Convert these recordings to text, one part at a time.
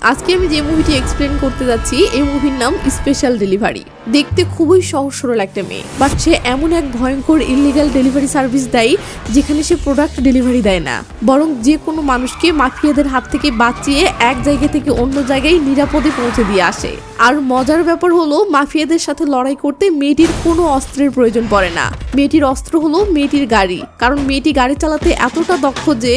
আজকে আমি যে মুভিটি এক্সপ্লেন করতে যাচ্ছি এই মুভির নাম স্পেশাল ডেলিভারি। দেখতে খুবই সহজ সরল একটা মেয়ে, বাট সে এমন এক ভয়ঙ্কর ইলিগাল ডেলিভারি সার্ভিস দেয় যেখানে সে প্রোডাক্ট ডেলিভারি দেয় না, বরং যে কোনো মানুষকে মাফিয়াদের হাত থেকে বাঁচিয়ে এক জায়গা থেকে অন্য জায়গায় নিরাপদে পৌঁছে দিয়ে আসে। আর মজার ব্যাপার হলো মাফিয়াদের সাথে লড়াই করতে মেয়েটির কোনো অস্ত্রের প্রয়োজন পড়ে না। মেয়েটির অস্ত্র হলো মেয়েটির গাড়ি, কারণ মেয়েটি গাড়ি চালাতে এতটা দক্ষ যে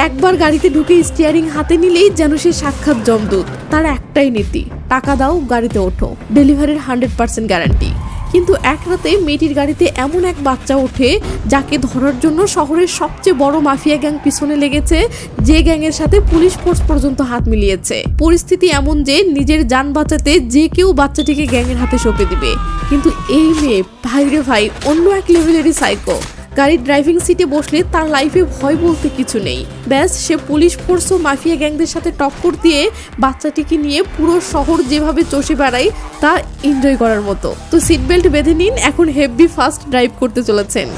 একবার গাড়িতে ঢুকে স্টিয়ারিং হাতে নিলেই যেন সে সাক্ষাৎ যমদূত। তার একটাই নীতি, টাকা দাও গাড়িতে ওঠো, ডেলিভারির 100% গ্যারান্টি। কিন্তু এক রাতে মেয়েটির গাড়িতে এমন এক বাচ্চা ওঠে যাকে ধরার জন্য শহরের সবচেয়ে বড় মাফিয়া গ্যাং পিছনে লেগেছে, যে গ্যাংয়ের সাথে পুলিশ ফোর্স পর্যন্ত হাত মিলিয়েছে। পরিস্থিতি এমন যে নিজের যান বাঁচাতে যে কেউ বাচ্চাটিকে গ্যাংয়ের হাতে সঁপে দিবে। কিন্তু এই মেয়ে ভাইরে ভাই অন্য এক লেভেলেরই সাইকো। গাড়ির ড্রাইভিং সিটে বসলে তার লাইফে ভয় বলতে কিছু নেই। ব্যাস সে পুলিশ ফোর্স ও মাফিয়া গ্যাংদের সাথে টক্কর দিয়ে বাচ্চাটিকে নিয়ে পুরো শহর যেভাবে চষে বেড়ায় তা এনজয় করার মতো। তো সিট বেল্ট বেঁধে নিন, এখন হেভি ফাস্ট ড্রাইভ করতে চলেছেন।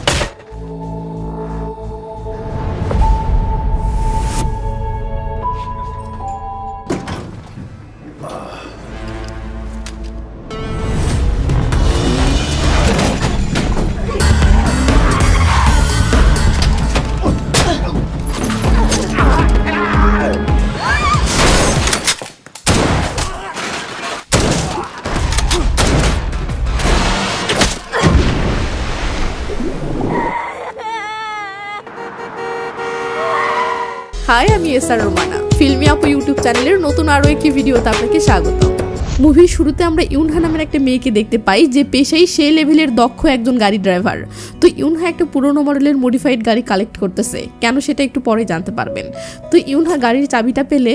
হাই, আমি এসআর রোমানা, ফিল্মি আপু ইউটিউব চ্যানেলের নতুন আরও একটি ভিডিওতে আপনাকে স্বাগত। মুভির শুরুতে আমরা ইউনহা নামের একটা মেয়েকে দেখতে পাই যে পেশাই সে লেভেলের দক্ষ একজন গাড়ি ড্রাইভার। তো ইউনহা একটা পুরোনো মডেলের মডিফাইড গাড়ি কালেক্ট করতেছে, কেন সেটা একটু পরে জানতে পারবেন। তো ইউনহা গাড়ির চাবিটা পেলে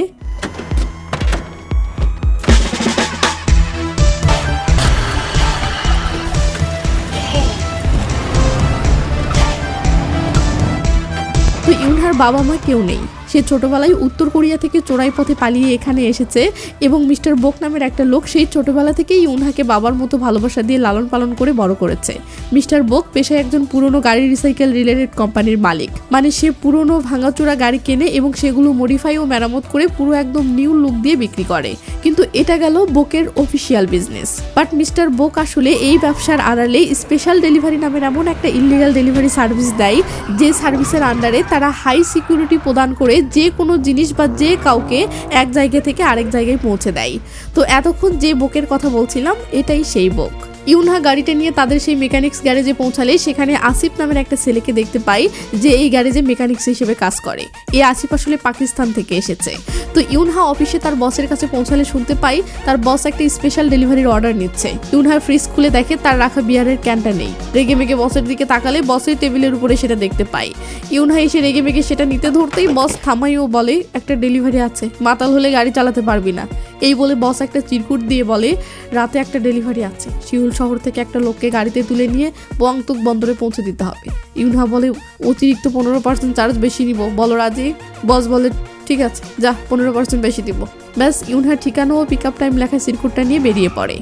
ইউনহার বাবা মা কেউ নেই। সে ছোটবেলায় উত্তর কোরিয়া থেকে চোরাই পথে পালিয়ে এখানে এসেছে এবং মিস্টার বোক নামের একটা লোক সেই ছোটবেলা থেকেই ইউনহাকে বাবার মতো ভালোবাসা দিয়ে লালন পালন করে বড় করেছে। মিস্টার বোক পেশায় একজন পুরনো গাড়ি রিসাইকেল রিলেটেড কোম্পানির মালিক, মানে সে পুরনো ভাঙাচোরা গাড়ি কেনে এবং সেগুলো মডিফাই ও মেরামত করে পুরো একদম নিউ লুক দিয়ে বিক্রি করে। কিন্তু এটা গেল বোকের অফিসিয়াল বিজনেস। বাট মিস্টার বোক আসলে এই ব্যবসার আড়ালে স্পেশাল ডেলিভারি নামের এমন একটা ইলিগাল ডেলিভারি সার্ভিস দেয়, যে সার্ভিসের আন্ডারে তারা হাই সিকিউরিটি প্রদান করে যে কোনো জিনিস বা যে কাউকে এক জায়গা থেকে আরেক জায়গায় পৌঁছে দেয়। তো এতক্ষণ যে বোকের কথা বলছিলাম এটাই সেই বোক। ইউনহা গাড়িটা নিয়ে তাদের সেই মেকানিক্স গ্যারেজে পৌঁছালে সেখানে আসিফ নামের একটা ছেলেকে দেখতে পাই যে এই গ্যারেজে মেকানিক্স হিসেবে কাজ করে। এই আসিফ আসলে পাকিস্তান থেকে এসেছে। তো ইউনহা অফিসে তার বসের কাছে পৌঁছালে শুনতে পাই তার বস একটা স্পেশাল ডেলিভারির অর্ডার নিচ্ছে। ইউনহার ফ্রিজ খুলে দেখে তার রাখা বিয়ারের ক্যানটা নেই। রেগে মেগে বসের দিকে তাকালে বসের টেবিলের উপরে সেটা দেখতে পাই। ইউনহা এসে রেগে মেগে সেটা নিতে ধরতেই বস থামাই ও বলে একটা ডেলিভারি আছে, মাতাল হলে গাড়ি চালাতে পারবি না। এই বলে বস একটা চিরকুট দিয়ে বলে রাতে একটা ডেলিভারি আছে, শিউল শহর থেকে একটা লোককে গাড়িতে তুলে নিয়ে বোয়াংতুক বন্দরে পৌঁছে দিতে হবে। ইউনহা বলে অতিরিক্ত 15% চার্জ বেশি নিব, বলো রাজি? বস বলে ঠিক আছে, যা 15% বেশি দিব। ব্যাস ইউনহার ঠিকানা ও পিক আপ টাইম লেখা চিরকুটটা নিয়ে বেরিয়ে পড়ে।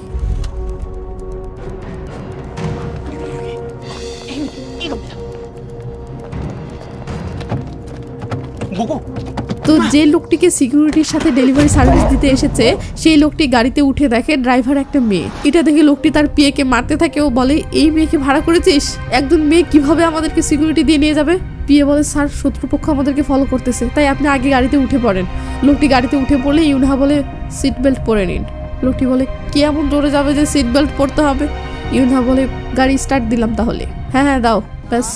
তো যে লোকটিকে সিকিউরিটির সাথে ডেলিভারি সার্ভিস দিতে এসেছে সেই লোকটি গাড়িতে উঠে দেখে ড্রাইভার একটা মেয়ে। এটা দেখে লোকটি তার পিএকে মারতে থাকে ও বলে এই মেয়েকে ভাড়া করেছিস? একজন মেয়ে কিভাবে আমাদেরকে সিকিউরিটি দিয়ে নিয়ে যাবে? পিএ বলে স্যার শত্রুপক্ষ আমাদেরকে ফলো করতেছে, তাই আপনি আগে গাড়িতে উঠে পড়েন। লোকটি গাড়িতে উঠে পড়লে ইউনহা বলে সিট বেল্ট পরে নিন। লোকটি বলে কি এমন জোরে যাবে যে সিট বেল্ট পরতে হবে? ইউনহা বলে গাড়ি স্টার্ট দিলাম তাহলে। হ্যাঁ হ্যাঁ দাও। ব্যাস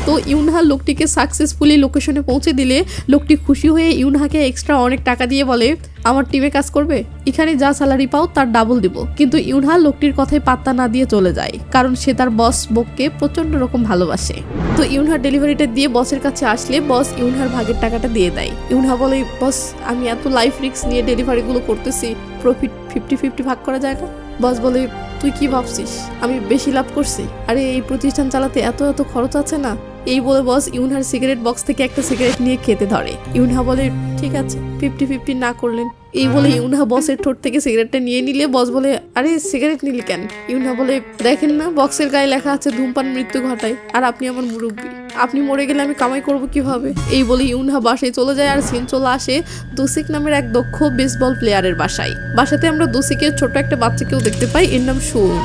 তো ইউনহা লোকটিকে সাকসেসফুলি লোকেশনে পৌঁছে দিলে লোকটি খুশি হয়ে ইউনহাকে এক্সট্রা অনেক টাকা দিয়ে বলে আমার টিমে কাজ করবে, এখানে যা স্যালারি পাও তার ডাবল দিব। কিন্তু ইউনহা লোকটির কথায় পাত্তা না দিয়ে চলে যায়, কারণ সে তার বস বককে প্রচন্ড রকম ভালোবাসে। তো ইউনহা ডেলিভারিটা দিয়ে বসের কাছে আসলে বস ইউনহার ভাগের টাকাটা দিয়ে দেয়। ইউনহা বলে বস আমি এত লাইফ রিস্ক নিয়ে ডেলিভারিগুলো করতেছি, প্রফিট 50-50 ভাগ করা যায় না? বস বলে তুই কি ভাবছিস আমি বেশি লাভ করছি? আরে এই প্রতিষ্ঠান চালাতে এত এত খরচ আছে না। এই বলে বস ইউনহার সিগারেট বক্স থেকে একটা সিগারেট নিয়ে খেতে ধরে। ইউনহা বলে ঠিক আছে 50-50 না করলেন। এই বলে ইউনহা বসের ঠোঁট থেকে সিগারেটটা নিয়ে নিলে বস বলে আরে সিগারেট নিলি কেন? ইউনহা বলে দেখেন না বক্সের গায়ে লেখা আছে ধূমপান মৃত্যু ঘটায়, আর আপনি আমার মুরব্বী, আপনি মরে গেলে আমি কামাই করব কিভাবে? এই বলে ইউনহা বাসায় চলে যায় আর সিন চলে আসে দোসিক নামের এক দক্ষ বেসবল প্লেয়ারের বাসায়। বাসাতে আমরা দোসিকের ছোট একটা বাচ্চাকেও দেখতে পাই, এর নাম শুন।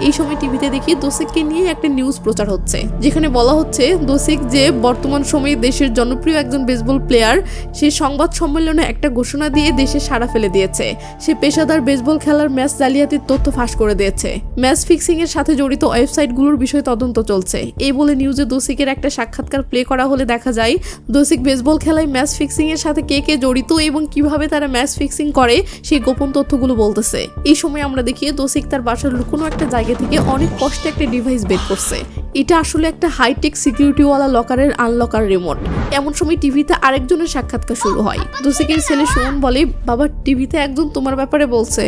এই সময় টিভিতে দেখি দোসিককে নিয়ে একটা নিউজ প্রচার হচ্ছে, যেখানে বলা হচ্ছে দোসিক যে বর্তমান সময়ে দেশের জনপ্রিয় একজন বেসবল প্লেয়ার, সে সংবাদ সম্মেলনে একটা ঘোষণা দিয়ে দেশে সাড়া ফেলে দিয়েছে। সে পেশাদার বেসবল খেলার ম্যাচ জালিয়াতির তথ্য ফাঁস করে দিয়েছে। ম্যাচ ফিক্সিং এর সাথে জড়িত ওয়েবসাইটগুলোর বিষয়ে তদন্ত চলছে। এই বলে নিউজে দোসিকের একটা সাক্ষাৎকার প্লে করা হলে দেখা যায় দোসিক বেসবল খেলায় ম্যাচ ফিক্সিং এর সাথে কে কে জড়িত এবং কিভাবে তারা ম্যাচ ফিক্সিং করে সেই গোপন তথ্যগুলো বলতেছে। এই সময় আমরা দেখি দোসিক তার বাসার লুকোনো একটা জায়গা থেকে অনেক কষ্টে একটা ডিভাইস বের করছে। এটা আসলে একটা হাইটেক সিকিউরিটিওয়ালা লকারের আনলকার রিমোট। এমন সময় টিভিতে আরেকজনের সাক্ষাৎকার শুরু হয়। দোসিকের ছেলে সুমন বলে বাবা টিভিতে একজন তোমার ব্যাপারে বলছে।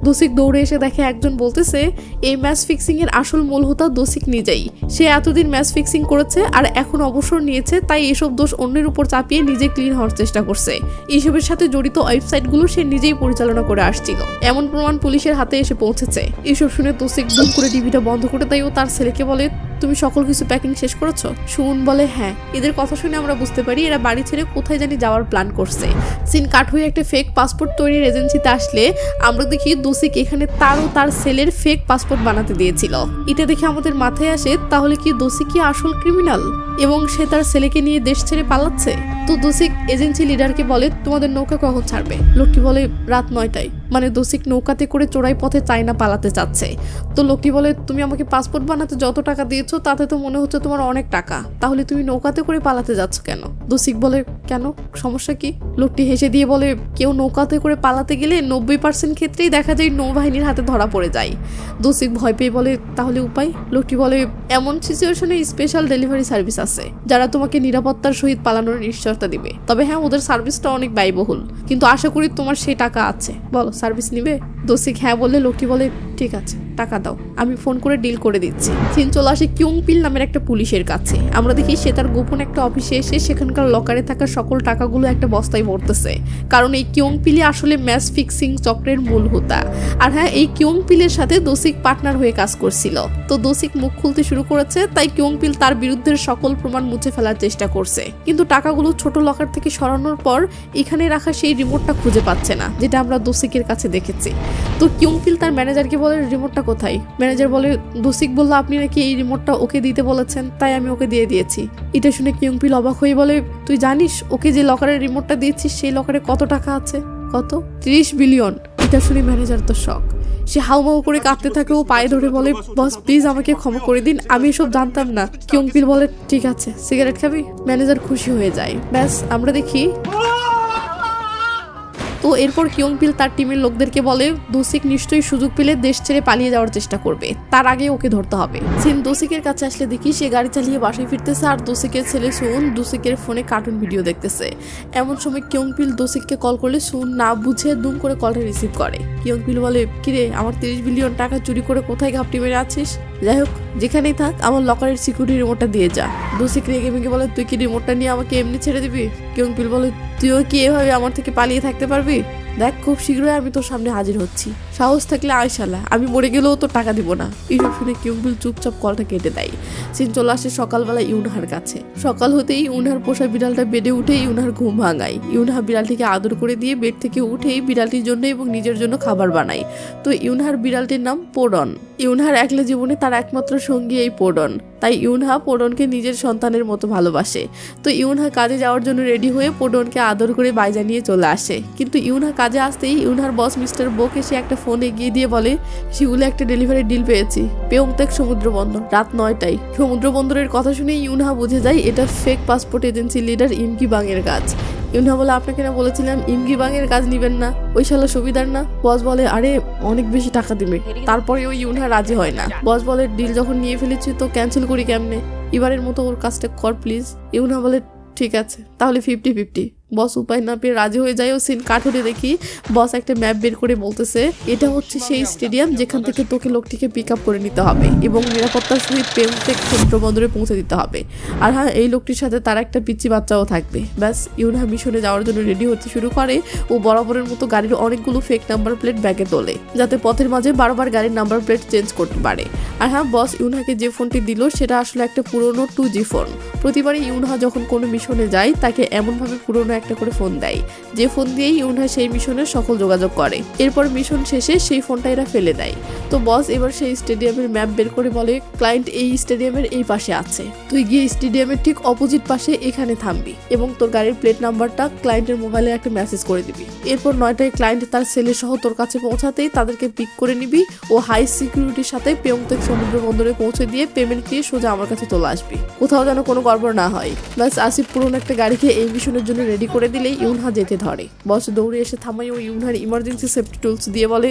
দোসিক দৌড়ে এসে দেখে একজন বলতেছে এই ম্যাচ ফিক্সিং এর আসল মূল হোতা দোসিক নিজেই। সে এতদিন ম্যাচ ফিক্সিং করেছে আর এখন অবসর নিয়েছে, তাই এসব দোষ অন্যের উপর চাপিয়ে নিজে ক্লিন হওয়ার চেষ্টা করছে। এইসবের সাথে জড়িত ওয়েবসাইটগুলো সে নিজেই পরিচালনা করে আসছিল। এমন প্রমাণ পুলিশের হাতে এসে পৌঁছেছে। এইসব শুনে দোসিক দুম করে টিভিটা বন্ধ করে দেয় ও তার ছেলেকে বলে তুমি সকল কিছু প্যাকিং শেষ করেছো? সুমন বলে হ্যাঁ। এদের কথা শুনে আমরা বুঝতে পারি এরা বাড়ি ছেড়ে কোথায় জানি যাওয়ার প্ল্যান করছে। সিন কাট হয়ে একটা ফেক পাসপোর্ট তৈরির এজেন্সিতে আসলে আমরা দেখি দোসিক এখানে তার ও তার ছেলের ফেক পাসপোর্ট বানাতে দিয়েছিল। এটা দেখে আমাদের মাথায় আসে তাহলে কি দোসিক কি আসল ক্রিমিনাল এবং সে তার ছেলেকে নিয়ে দেশ ছেড়ে পালাচ্ছে? তো দোসিক এজেন্সি লিডারকে বলে তোমাদের নৌকা কখন ছাড়বে? লোকটি বলে রাত 9টায়। মানে দোসিক নৌকাতে করে চোরাই পথে চায়না পালাতে চাচ্ছে। তো লোকটি বলে তুমি আমাকে পাসপোর্ট বানাতে যত টাকা দিয়েছো তাতে তো মনে হচ্ছে তোমার অনেক টাকা, তাহলে তুমি নৌকাতে করে পালাতে যাচ্ছ কেন? দোসিক বলে কেন, সমস্যা কি? লোকটি হেসে দিয়ে বলে কেউ নৌকাতে করে পালাতে গেলে 90% ক্ষেত্রেই দেখা যায় নৌবাহিনীর হাতে ধরা পড়ে যায়। দোসিক ভয় পেয়ে বলে তাহলে উপায়? লোকটি বলে এমন সিচুয়েশনে স্পেশাল ডেলিভারি সার্ভিস আছে যারা তোমাকে নিরাপত্তার সহিত পালানোর নিশ্চয়তা দিবে। তবে হ্যাঁ ওদের সার্ভিসটা অনেক ব্যয়বহুল, কিন্তু আশা করি তোমার সেই টাকা আছে। বলো সার্ভিস নিবে? দোসিক হ্যাঁ বললে লোকটি বলে ঠিক আছে টাকা দাও, আমি ফোন করে ডিল করে দিচ্ছি। সিন চলে আসে কিউংপিল নামের একটা পুলিশের কাছে। আমরা দেখি সে তার গোপন একটা অফিসে এসে সেখানকার লকারে থাকা সকল টাকাগুলো একটা বস্তায় ভরতেছে, কারণ এই কিউংপিলে আসলে ম্যাচ ফিক্সিং চক্রের মূল হোতা। আর হ্যাঁ এই কিউংপিলের সাথে দোসিক পার্টনার হয়ে কাজ করছিল। তো দোসিক মুখ খুলতে শুরু করেছে, তাই কিউংপিল তার বিরুদ্ধে সকল প্রমাণ মুছে ফেলার চেষ্টা করছে। কিন্তু টাকাগুলো ছোট লকার থেকে সরানোর পর এখানে রাখা সেই রিমোটটা খুঁজে পাচ্ছে না, যেটা আমরা দোসিকের কাছে দেখেছি। তো কিউংপিল তার ম্যানেজারকে বলে রিমোটটা কোথায়? ম্যানেজার বলে দোসিক বলল আপনি নাকি এই রিমোটটা ওকে দিতে বলেছেন, তাই আমি ওকে দিয়ে দিয়েছি। এটা শুনে কিউংপিল অবাক হয়ে বলে তুই জানিস ওকে যে লকারের রিমোটটা দিয়েছিস সেই লকারে কত টাকা আছে? কত? 30 বিলিয়ন। এটা শুনে ম্যানেজার তো শক। সে হাউমাউ করে কাঁদতে থাকে ও পায়ে ধরে বলে বস প্লিজ আমাকে ক্ষমা করে দিন, আমি এসব জানতাম না। কিউংপিল বলে ঠিক আছে সিগারেট খাবি? ম্যানেজার খুশি হয়ে যায়। ব্যাস আমরা দেখি তো এরপর কিউংপিল তার টিমের লোকদেরকে বলে দোসিক নিশ্চয়ই সুযোগ পেলে দেশ ছেড়ে পালিয়ে যাওয়ার চেষ্টা করবে, তার আগে ওকে ধরতে হবে। সিন দোসিকের কাছে আসলে দেখি সে গাড়ি চালিয়ে বাসায় ফিরতেছে আর দোসিকের ছেলে সুন দোসিকের ফোনে কার্টুন ভিডিও দেখতেছে। এমন সময় কিউংপিল দোসিককে কল করলে সুন না বুঝে দুম করে কলটা রিসিভ করে। কিউংপিল বলে কিরে আমার 30 বিলিয়ন টাকা চুরি করে কোথায় ঘাপটি মেরে আছিস? যাই হোক যেখানেই থাক আমার লকারের সিকিউরিটি রিমোটটা দিয়ে যা। দোসিক রেগে মেগে বলে তুই কি রিমোটটা নিয়ে আমাকে এমনি ছেড়ে দিবি? কিউংপিল বলে তুইও কি এভাবে আমার থেকে পালিয়ে থাকতে পারবি? দেখ খুব শীঘ্রই আমি তোর সামনে হাজির হচ্ছি, সাহস থাকলে আয় শালা, আমি মরে গেলেও তো টাকা দিব না। এইসব শুনে কিউংপিল চুপচাপ কলটা কেটে দেয়। সিন চলে আসে সকালবেলা ইউনহার কাছে। সকাল হতেই ইউনহার পোষা বিড়ালটা বেডে উঠে ইউনহার ঘুম ভাঙায়। ইউনহা বিড়ালটিকে আদর করে দিয়ে বেড থেকে উঠেই বিড়ালটির জন্য এবং নিজের জন্য খাবার বানায়। তো ইউনহার বিড়ালটির নাম পোডন। ইউনহার একলা জীবনে তার একমাত্র সঙ্গী এই পোডন, তাই ইউনহা পোডনকে নিজের সন্তানের মতো ভালোবাসে। তো ইউনহা কাজে যাওয়ার জন্য রেডি হয়ে পোডনকে আদর করে বাইজা নিয়ে চলে আসে। কিন্তু ইউনহা কাজে আসতেই ইউনহার বস মিস্টার বোকে সে একটা ফোন এগিয়ে দিয়ে বলে, শিউলে একটা ডেলিভারি ডিল পেয়েছি, পেয়ংতেক সমুদ্র বন্দর, রাত 9টায়। সমুদ্র বন্দরের কথা শুনে ইউনহা বুঝে যায় এটা ফেক পাসপোর্ট এজেন্সি লিডার ইমকি বাংয়ের কাজ। ইউনহা বলে, আপনাকে না বলেছিলাম ইমকি বাংয়ের কাজ নিবেন না, ওই শালা সুবিধার না। বস বলে, আরে অনেক বেশি টাকা দিবে। তারপরে ওই ইউনহা রাজি হয় না। বস বলে, ডিল যখন নিয়ে ফেলেছি তো ক্যান্সেল করি কেমনে, এবারের মতো ওর কাজটা কর প্লিজ। ইউনহা বলে, ঠিক আছে তাহলে 50-50। বস উপায় না পেয়ে রাজি হয়ে যায়। ও সিন কাট হতে দেখি বস একটা ম্যাপ বের করে বলতেছে, এটা হচ্ছে সেই স্টেডিয়াম যেখান থেকে তোকে লোকটিকে পিক আপ করে নিতে হবে এবং নিরাপত্তার সহিত পেয়ংতেক সমুদ্র বন্দরে পৌঁছে দিতে হবে। আর হ্যাঁ, এই লোকটির সাথে তার একটা পিচ্চি বাচ্চাও থাকবে। ব্যাস, ইউনহা মিশনে যাওয়ার জন্য রেডি হতে শুরু করে। ও বরাবরের মতো গাড়ির অনেকগুলো ফেক নাম্বার প্লেট ব্যাগে তোলে, যাতে পথের মাঝে বারবার গাড়ির নাম্বার প্লেট চেঞ্জ করতে পারে। আর হ্যাঁ, বস ইউনহাকে যে ফোনটি দিল সেটা আসলে একটা পুরনো 2G ফোন। প্রতিবারই ইউনহা যখন কোনো মিশনে যায় তাকে এমনভাবে পুরনো একটা করে ফোন দেয়, যে ফোন দিয়েই ইউনহা সেই মিশনের সকল যোগাযোগ করে। এরপর মিশন শেষে সেই ফোনটা এরা ফেলে দেয়। তো বস এবার সেই স্টেডিয়ামের ম্যাপ বের করে বলে, ক্লায়েন্ট এই স্টেডিয়ামের এই পাশে আছে, তুই গিয়ে স্টেডিয়ামের ঠিক অপোজিট পাশে এখানে থামবি এবং তোর গাড়ির প্লেট নাম্বারটা ক্লায়েন্টের মোবাইলে একটা মেসেজ করে দিবি। এরপর 9টায় ক্লায়েন্ট তার ছেলে সহ তোর কাছে পৌঁছাতেই তাদেরকে পিক করে নিবি ও হাই সিকিউরিটির সাথে পেয়ংতেক সমুদ্র বন্দরে পৌঁছে দিয়ে পেমেন্ট দিয়ে সোজা আমার কাছে চলে আসবি, কোথাও যেন কোনো গড়বড় না হয়। ব্যাস, আসিফ পুরনো একটা গাড়িকে এই মিশনের জন্য রেডি করে দিলেই ইউনহা যেতে ধরে। বস দৌড়ে এসে থামাই ও ইউনহার ইমার্জেন্সি সেফটি টুলস দিয়ে বলে,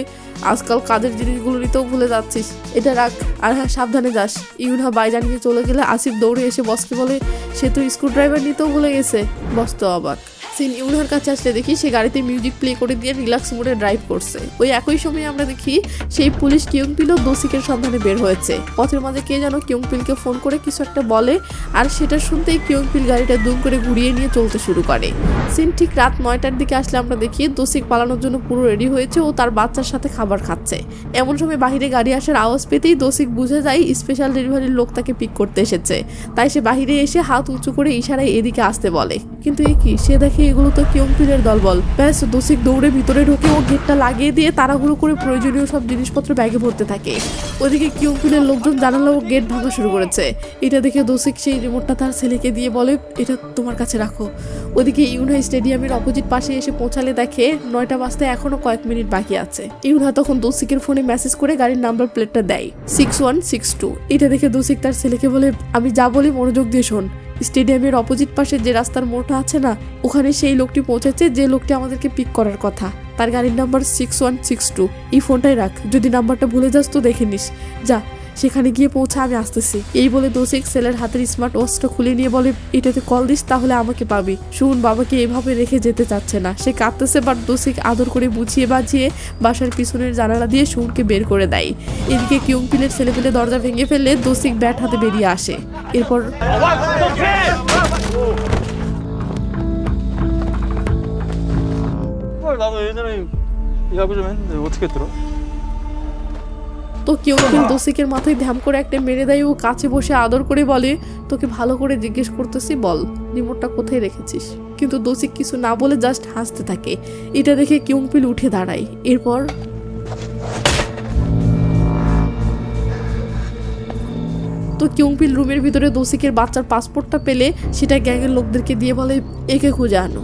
আজকাল কাজের জিনিসগুলো নিতেও ভুলে যাচ্ছিস, এটা রাখ, আর হ্যাঁ সাবধানে যাস। ইউনহা বাইজান নিয়ে চলে গেলে আসিফ দৌড়ে এসে বসকে বলে, সে তো স্ক্রু ড্রাইভার নিতেও ভুলে গেছে। বস তো অবাক। সিন ইউনহার কাছে আসলে দেখি সে গাড়িতে মিউজিক প্লে করে দিয়ে রিল্যাক্স মোডে ড্রাইভ করছে। ওই একই সময় আমরা দেখি সেই পুলিশ কিয়ংপিলও দোষিকের সন্ধানে বের হয়েছে। পথের মাঝে কে যেন কিয়ংপিলকে ফোন করে কিছু একটা বলে, আর সেটা শুনতেই কিয়ংপিল গাড়িটা দুম করে ঘুরিয়ে নিয়ে চলতে শুরু করে। সিন ঠিক রাত 9টার দিকে আসলে আমরা দেখি দোষিক পালানোর জন্য পুরো রেডি হয়েছে ও তার বাচ্চার সাথে খাবার খাচ্ছে। এমন সময় বাহিরে গাড়ি আসার আওয়াজ পেতেই দোষিক বুঝে যায় স্পেশাল ডেলিভারির লোক তাকে পিক করতে এসেছে। তাই সে বাহিরে এসে হাত উঁচু করে ইশারায় এদিকে আসতে বলে। কিন্তু এ কি, সে দেখে এগুলো তো কিয়ংপিলের দলবল। ব্যাস, দোষিক দৌড়ে ভিতরে ঢুকে ও গেটটা লাগিয়ে দিয়ে তাড়াহুড়ো করে প্রয়োজনীয় সব জিনিসপত্র ব্যাগে ভরতে থাকে। ওদিকে কিয়ংপিলের লোকজন জানালো ও গেট ভাঙা শুরু করেছে। এটা দেখে দোষিক সেই রিমোটটা তার ছেলেকে দিয়ে বলে, এটা তোমার কাছে রাখো। ওদিকে ইউনহা স্টেডিয়ামের অপোজিট পাশে এসে পৌঁছালে দেখে 9টা বাজতে এখনো কয়েক মিনিট বাকি আছে। ইউনহা তখন দোষিকের ফোনে মেসেজ করে গাড়ির নাম্বার প্লেটটা দেয় 6162। এটা দেখে দোষিক তার ছেলেকে বলে, আমি যা বলি মনোযোগ দিয়ে শোন। স্টেডিয়ামের অপোজিট পাশে যে রাস্তার মোড়টা আছে না, ওখানে সেই লোকটি পৌঁছেছে যে লোকটি আমাদেরকে পিক করার কথা। তার গাড়ির নাম্বার 6162। এই ফোনটাই রাখ, যদি নাম্বারটা ভুলে যাস তো দেখে নিস। যা, সেখানে গিয়ে পৌঁছা, আমি আসতেছি। এই বলে দোষিক ছেলের হাতের স্মার্ট ওয়াচটা খুলে নিয়ে বলে, এটাতে কল দিস তাহলে আমাকে পাবি। শুন, বাবাকে এভাবে রেখে যেতে চাচ্ছে না। সে কাঁদতেছে, বাট দোষিক আদর করে বুঝিয়ে বাজিয়ে বাসার পিছনের জানালা দিয়ে শুনকে বের করে দেয়। এদিকে কিয়ংপিলের ছেলেপেলে দরজা ভেঙে ফেললে দোষিক ব্যাট হাতে বেরিয়ে আসে। এরপর 나도 예전에 야구 좀 했는데 어떻게 들어? তো কিয়ংপিল দোষিকের মাথায় ধ্যাম করে একটা মেরে দেয় ও কাছে বসে আদর করে বলে, তোকে ভালো করে জিজ্ঞেস করতেছি, বল রিমোটটা কোথায় রেখেছিস। কিন্তু দোষিক কিছু না বলে জাস্ট হাসতে থাকে। এটা দেখে কিয়ংপিল উঠে দাঁড়ায়। এরপর তো কিয়ংপিল রুমের ভিতরে দোষিকের বাচ্চার পাসপোর্টটা পেলে সেটা গ্যাংয়ের লোকদেরকে দিয়ে বলে, একে খুঁজে আনো।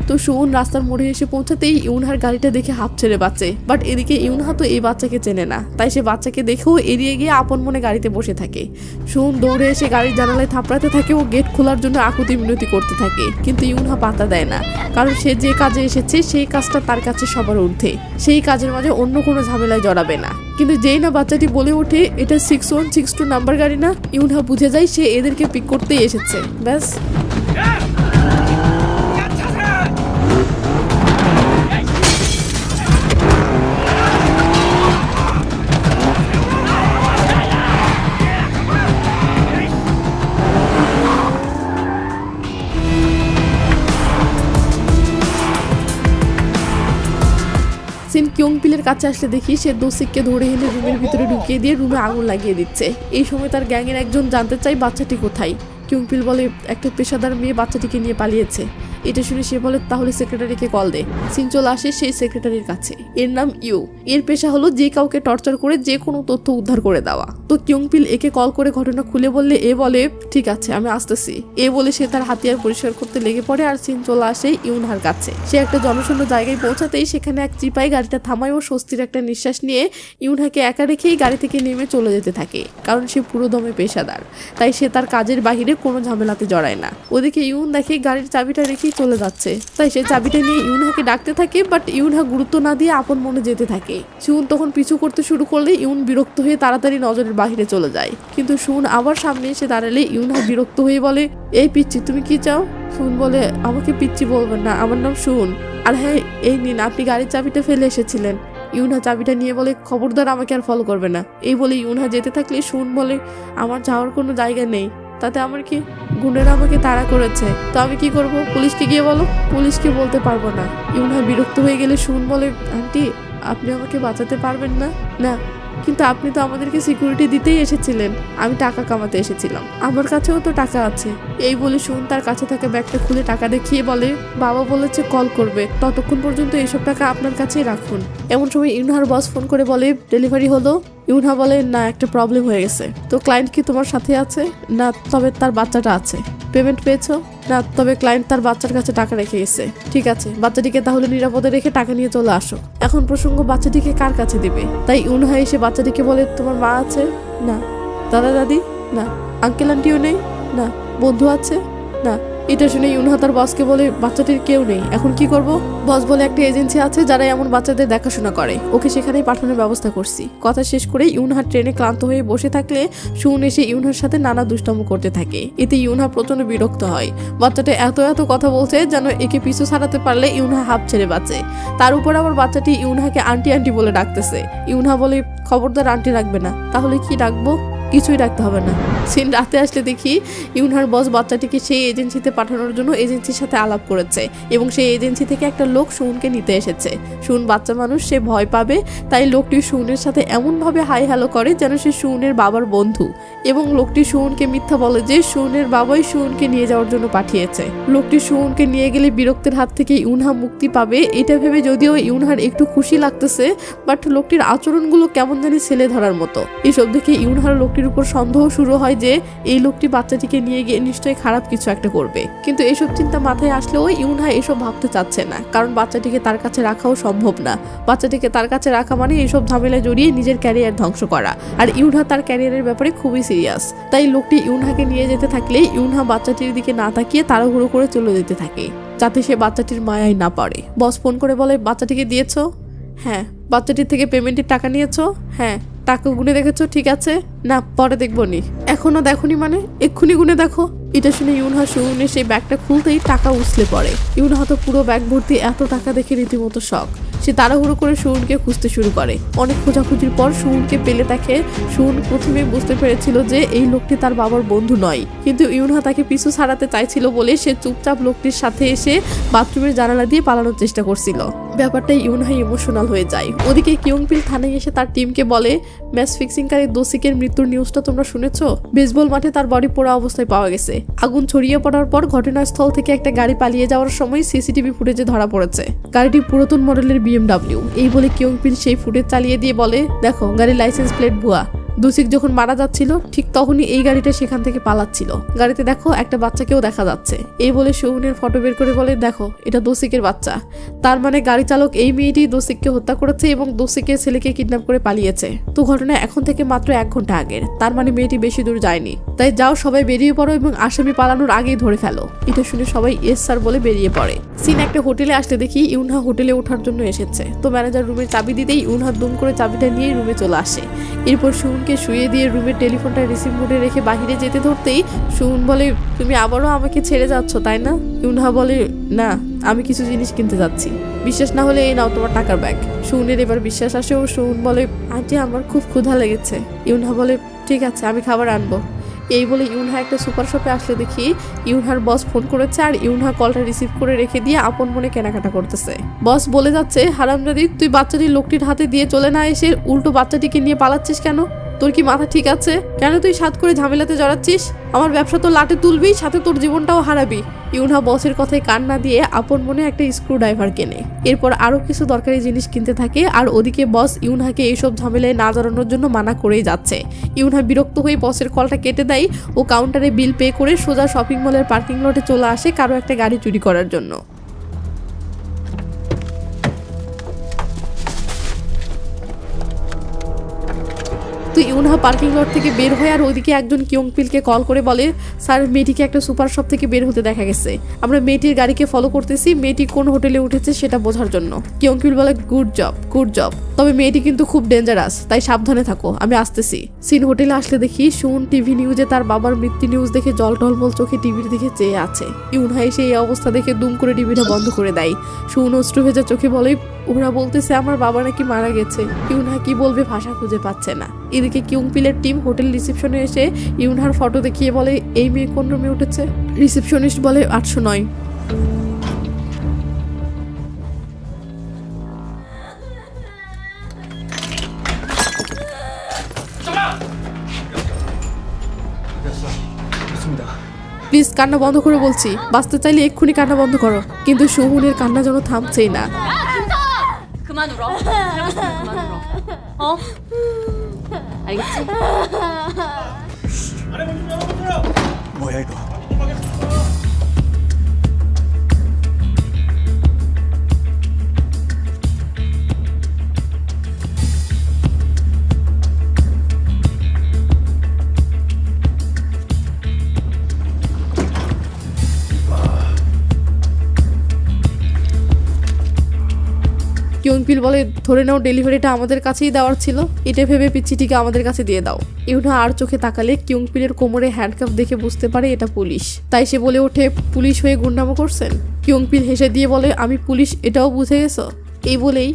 তো সুমন রাস্তার মোড়ে এসে পৌঁছাতেই ইউনহার গাড়িটা দেখে হাঁপ ছেড়ে বাঁচে। বাট এদিকে ইউনহা তো এই বাচ্চাকে চেনে না, তাই সে বাচ্চাকে দেখেও এড়িয়ে গিয়ে আপন মনে গাড়িতে বসে থাকে। সুমন দৌড়ে এসে গাড়ির জানালায় থাপড়াতে থাকে ও গেট খোলার জন্য আকুতি মিনতি করতে থাকে। কিন্তু ইউনহা পাত্তা দেয় না, কারণ সে যে কাজে এসেছে সেই কাজটা তার কাছে সবার ঊর্ধ্বে। সেই কাজের মাঝে অন্য কোনো ঝামেলায় জড়াবে না। কিন্তু যেই না বাচ্চাটি বলে ওঠে এটা 6162 নাম্বার গাড়ি না, ইউনহা বুঝে যায় সে এদেরকে পিক করতেই এসেছে। ব্যাস, সিন কিয়ংপিলের কাছে আসলে দেখি সে দোষিককে ধরে এনে রুমের ভিতরে ঢুকিয়ে দিয়ে রুমে আগুন লাগিয়ে দিচ্ছে। এই সময় তার গ্যাংয়ের একজন জানতে চায় বাচ্চাটি কোথায়। কিউংপিল বলে একটা পেশাদার মেয়ে বাচ্চাটিকে নিয়ে পালিয়েছে। এটা শুনে সে বলে তাহলে সেক্রেটারিকে কল দে। সিন চলে আসে সেই সেক্রেটারির কাছে। এর নাম ইউ। এর পেশা হলো যে কাউকে টর্চার করে যে কোনো তথ্য উদ্ধার করে দেওয়া। তো কিউংপিল একে কল করে ঘটনা খুলে বললে এ বলে ঠিক আছে আমি আসতেছি। এ বলে সে তার হাতিয়ার পরিষ্কার করতে লেগে পড়ে আর সিন চলে আসে ইউনহার কাছে। সে একটা জনশূন্য জায়গায় পৌঁছাতেই সেখানে এক চিপাই গাড়িটা থামায় ও স্বস্তির একটা নিঃশ্বাস নিয়ে ইউনহাকে একা রেখেই গাড়ি থেকে নেমে চলে যেতে থাকে। কারণ সে পুরো দমে পেশাদার, তাই সে তার কাজের বাহিরে কোনো ঝামেলাতে জড়ায় না। ওদিকে ইউন দেখে গাড়ির চাবিটা রেখেই চলে যাচ্ছে, তাই সে চাবিটা নিয়ে ইউনহাকে ডাকতে থাকে। বাট ইউনহা গুরুত্ব না দিয়ে আপন মনে যেতে থাকে। সুন তখন পিছু করতে শুরু করলে ইউন বিরক্ত হয়ে তাড়াতাড়ি নজরের বাহিরে চলে যায়। কিন্তু সুন আবার সামনে এসে দাঁড়ালে ইউনহা বিরক্ত হয়ে বলে এই পিচ্চি তুমি কি চাও? সুন বলে আমাকে পিচ্চি বলবেন না, আমার নাম সুন। আর হ্যাঁ এই নিন আপনি গাড়ির চাবিটা ফেলে এসেছিলেন। ইউনহা চাবিটা নিয়ে বলে খবরদার আমাকে আর ফলো করবে না। এই বলে ইউনহা যেতে থাকলে সুন বলে আমার যাওয়ার কোনো জায়গা নেই, তাতে আমার কি? গুন্ডেরা আমাকে তাড়া করেছে, তো আমি কি করব? পুলিশকে গিয়ে বলো। পুলিশকে বলতে পারবো না। ইউনহা বিরক্ত হয়ে গেলে সুন বলে আন্টি আপনি আমাকে বাঁচাতে পারবেন না? না কিন্তু আপনি তো আমাদেরকে সিকিউরিটি দিতেই এসেছিলেন। আমি টাকা কামাতে এসেছিলাম, আমার কাছেও তো টাকা আছে। এই বলে সুন তার কাছে থাকা ব্যাগটা খুলে টাকা দেখিয়ে বলে বাবা বলেছে কল করবে, ততক্ষণ পর্যন্ত এইসব টাকা আপনার কাছেই রাখুন। এমন সময় ইউনহার বস ফোন করে বলে ডেলিভারি হলো। ইউনহা বলে না একটা প্রবলেম হয়ে গেছে। তো ক্লায়েন্ট কি তোমার সাথে আছে? না তবে তার বাচ্চাটা আছে। পেমেন্ট পেয়েছো? না তবে ক্লায়েন্ট তার বাচ্চার কাছে টাকা রেখে গেছে। ঠিক আছে বাচ্চাটিকে তাহলে নিরাপদে রেখে টাকা নিয়ে চলে আসো। এখন প্রসঙ্গ বাচ্চাটিকে কার কাছে দিবে, তাই ইউনহা এসে বাচ্চাটিকে বলে তোমার মা আছে? না। দাদা দাদি? না। আঙ্কেল আন্টিও নেই? না। বন্ধু আছে? না। এটা শুনে ইউনহা তার বসকে বলে বাচ্চাটির কেউ নেই, এখন কি করব? বস বলে একটা এজেন্সি আছে যারা এমন বাচ্চাদের দেখাশোনা করে, ওকে সেখানেই পাঠানোর ব্যবস্থা করছি। কথা শেষ করে ইউনহা ট্রেনে ক্লান্ত হয়ে বসে থাকলে সুন এসে ইউনহার সাথে নানা দুষ্টামি করতে থাকে। এতে ইউনহা প্রচন্ড বিরক্ত হয়। বাচ্চাটা এত কথা বলছে যেন একে পিছু ছাড়াতে পারলে ইউনহা হাঁপ ছেড়ে বাঁচে। তার উপর আবার বাচ্চাটি ইউনহাকে আন্টি আন্টি বলে ডাকতেছে। ইউনহা বলে খবরদার আন্টি রাখবে না। তাহলে কি ডাকবো? কিছুই রাখতে হবে না। সিন রাতে আসলে দেখি ইউনহার বস বাচ্চাটিকে সেই এজেন্সিতে পাঠানোর জন্য এজেন্সির সাথে আলাপ করেছে এবং সেই এজেন্সি থেকে একটা লোক সুনকে নিতে এসেছে। সুন বাচ্চা মানুষ, সে ভয় পাবে, তাই লোকটি সুনের সাথে এমনভাবে হাই হ্যালো করে যেন সে সুনের বাবার বন্ধু। এবং লোকটি সুনকে মিথ্যা বলে যে সুনের বাবাই সুনকে নিয়ে যাওয়ার জন্য পাঠিয়েছে। লোকটি সুনকে নিয়ে গেলে বিরক্তের হাত থেকে ইউনহা মুক্তি পাবে, এটা ভেবে যদিও ইউনহার একটু খুশি লাগতেছে, বাট লোকটির আচরণগুলো কেমন জানি ছেলে ধরার মতো। এসব দেখে ইউনহার লোকটির উপর সন্দেহ শুরু হয় যে এই লোকটি বাচ্চাটিকে নিয়ে গিয়ে নিশ্চয়ই খারাপ কিছু একটা করবে। কিন্তু এসব চিন্তা মাথায় আসলেও ইউনহা এসব ভাবতে চাচ্ছে না, কারণ বাচ্চাটিকে তার কাছে রাখাও সম্ভব না। বাচ্চাটিকে তার কাছে রাখা মানে এইসব ঝামেলায় জড়িয়ে নিজের ক্যারিয়ার ধ্বংস করা, আর ইউনহা তার ক্যারিয়ারের ব্যাপারে খুবই সিরিয়াস। তাই লোকটি ইউনহাকে নিয়ে যেতে থাকলে ইউনহা বাচ্চাটির দিকে না তাকিয়ে তাড়াহুড়ো করে চলে যেতে থাকে, যাতে সে বাচ্চাটির মায়ায় না পড়ে। বস ফোন করে বলে বাচ্চাটিকে দিয়েছো? হ্যাঁ। বাচ্চাটির থেকে পেমেন্টের টাকা নিয়েছো? হ্যাঁ। টাকা গুনে দেখেছো? ঠিক আছে। না পরে দেখবো নি। এখনো দেখোনি মানে? এক্ষুনি গুনে দেখো। এটা শুনে ইউনহা সুনে সেই ব্যাগটা খুলতেই টাকা উছলে পড়ে। ইউনহা তো পুরো ব্যাগ ভর্তি এত টাকা দেখে রীতিমতো শক। সে তাড়াহুড়ো করে সুনকে খুঁজতে শুরু করে। অনেক খোঁজাখুঁজির পর সুনকে পেলে তাকে সুন প্রথমে বুঝতে পেরেছিল যে এই লোকটি তার বাবার বন্ধু নয়, কিন্তু ইউনহা তাকে পিছু ছাড়াতে চাইছিল বলে সে চুপচাপ লোকটির সাথে এসে বাথরুমের জানালা দিয়ে পালানোর চেষ্টা করছিল। ব্যাপারটা ইউনহা ইমোশনাল হয়ে যায়। ওদিকে কিউংপিল থানায় এসে তার টিমকে বলে ম্যাচ ফিক্সিংকারী দোসিকের মৃত্যুর নিউজটা তোমরা শুনেছো? বেসবল মাঠে তার বডি পোড়া অবস্থায় পাওয়া গেছে। আগুন ছড়িয়ে পড়ার পর ঘটনাস্থল থেকে একটা গাড়ি পালিয়ে যাওয়ার সময় সিসিটিভি ফুটেজে ধরা পড়েছে। গাড়িটি পুরাতন মডেলের BMW। এই বলে কিউংপিল সেই ফুটেজ চালিয়ে দিয়ে বলে দেখো গাড়ির লাইসেন্স প্লেট ভুয়া। দোসিক যখন মারা যাচ্ছিল ঠিক তখনই এই গাড়িটা সেখান থেকে পালাচ্ছিল। গাড়িতে দেখো একটা বাচ্চাকেও দেখা যাচ্ছে। এই বলে শৌনের ফটো বের করে বলে দেখো এটা দোসিকের বাচ্চা। তার মানে গাড়ি চালক এই মেয়েটি দোসিককে হত্যা করেছে এবং দোসিকের ছেলেকে কিডন্যাপ করে পালিয়েছে। তো ঘটনা এখন থেকে মাত্র 1 ঘন্টা আগের, তার মানে মেয়েটি বেশি দূর যায়নি। তাই যাও সবাই বেরিয়ে পড়ো এবং আসামি পালানোর আগেই ধরে ফেলো। এটা শুনে সবাই এস স্যার বলে বেরিয়ে পড়ে। সিন একটা হোটেলে আসতে দেখি ইউনহা হোটেলে ওঠার জন্য এসেছে। তো ম্যানেজার রুমের চাবি দিতেই ইউনহা দুম করে চাবিটা নিয়ে রুমে চলে আসে। এরপর সুনকে শুয়ে দিয়ে রুমের টেলিফোনটা রিসিভ মোডে রেখে বাহিরে যেতে ধরতেই সুন বলে তুমি আবারও আমাকে ছেড়ে যাচ্ছ তাই না? ইউনহা বলে না, আমি কিছু জিনিস কিনতে যাচ্ছি। বিশ্বাস না হলে এই নাও তোমার টাকার ব্যাগ। সুনের এবার বিশ্বাস আসে ও সুন বলে আন্টি আমার খুব ক্ষুধা লেগেছে। ইউনহা বলে ঠিক আছে আমি খাবার আনবো। এই বলে ইউনহা একটা সুপার শপে আসলে দেখি ইউনহার বস ফোন করেছে আর ইউনহা কলটা রিসিভ করে রেখে দিয়ে আপন মনে কেনাকাটা করতেছে। বস বলে যাচ্ছে হারামজাদি তুই বাচ্চাটি লোকটির হাতে দিয়ে চলে না এসে উল্টো বাচ্চাটিকে নিয়ে পালাচ্ছিস কেন? তোর কি মাথা ঠিক আছে? কেন তুই সাত করে ঝামেলাতে জড়াচ্ছিস? আমার ব্যবসা তো লাটে তুলবি, সাথে তোর জীবনটাও হারাবি। ইউনহা বসের কথায় কান না দিয়ে আপন মনে একটা স্ক্রু ড্রাইভার কেনে। এরপর আরো কিছু দরকারি জিনিস কিনতে থাকে, আর ওদিকে বস ইউনহাকে এইসব ঝামেলায় না জড়ানোর জন্য মানা করেই যাচ্ছে। ইউনহা বিরক্ত হয়ে বসের কলটা কেটে দেয় ও কাউন্টারে বিল পে করে সোজা শপিং মলের পার্কিং লটে চলে আসে কারো একটা গাড়ি চুরি করার জন্য। তো ইউনহা পার্কিং লট থেকে বের হয়ে আর ওইদিকে একজন কিয়ংপিলকে কল করে বলে, স্যার মেয়েটিকে একটা সুপার শপ থেকে বের হতে দেখা গেছে। আমরা মেয়েটির গাড়িকে ফলো করতেছি, মেয়েটি কোন হোটেলে উঠেছে সেটা বোঝার জন্য। কিয়ংপিল বলে, গুড জব, তবে মেয়েটি কিন্তু খুব ডেঞ্জারাস, তাই সাবধানে থাকো, আমি আসতেছি। সিন হোটেলে আসলে দেখি সুন টিভি নিউজে তার বাবার মৃত্যু নিউজ দেখে জল টলমল চোখে টিভির দিকে চেয়ে আছে। ইউনহা এসে এই অবস্থা দেখে দুম করে টিভিটা বন্ধ করে দেয়। সুন অশ্রু ভেজা চোখে বলে, ওরা বলতেছে আমার বাবা নাকি মারা গেছে। ইউনহা কি বলবে ভাষা খুঁজে পাচ্ছে না। এদিকে কিয়ংপিলের টিম হোটেল রিসেপশনে এসে ইউনহার ফটো দেখিয়ে বলে, এই মেয়ে কোন রুমে উঠেছে? রিসেপশনিস্ট বলে 809। প্লিজ কান্না বন্ধ করে বলছি, বাঁচতে চাইলে এক্ষুনি কান্না বন্ধ করো। কিন্তু সুহুনের কান্না যেন থামছেই না। 그만 울어. 살고 싶으면 그만 울어. 어? 알겠지? 뭐야 이거? কিয়ংপিল বলে, ধরে নাও ডেলিভারিটা আমাদের কাছেই দেওয়ার ছিল, এটা ভেবে পিচ্চিটিকে আমাদের কাছে দিয়ে দাও। ইউনহা আর চোখে তাকালে কিয়ংপিলের কোমরে হ্যান্ডকাফ দেখে বুঝতে পারে এটা পুলিশ। তাই সে বলে ওঠে, পুলিশ হয়ে গুন্ডামো করছেন? কিয়ংপিল হেসে দিয়ে বলে, আমি পুলিশ এটাও বুঝে গেছো? এই বলেই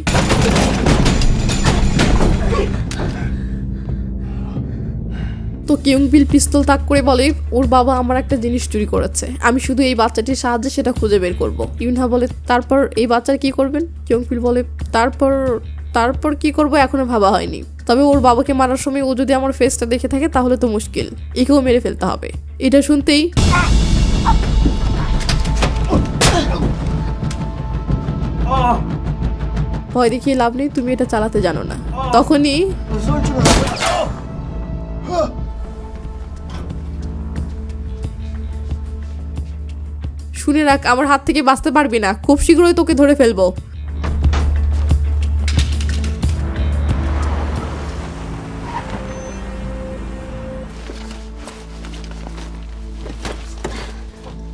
তো কিয়ংপিল পিস্তল তাক করে বলে, ওর বাবা আমার একটা জিনিস চুরি করেছে, আমি শুধু এই বাচ্চাটির সাহায্যে সেটা খুঁজে বের করব। ইউনহা বলে, তারপর এই বাচ্চার কি করবেন? কিয়ংপিল বলে, তারপর কি করব এখনো ভাবা হয়নি, তবে ওর বাবাকে মারার সময় ও যদি আমার ফেসটা দেখে থাকে তাহলে তো মুশকিল, একেও মেরে ফেলতে হবে। এটা শুনতেই ভয় দেখিয়ে লাভ নেই, তুমি এটা চালাতে জানো না। তখনই শুনে রাখ, আমার হাত থেকে বাঁচতে পারবি না, খুব শীঘ্রই তোকে ধরে ফেলবো।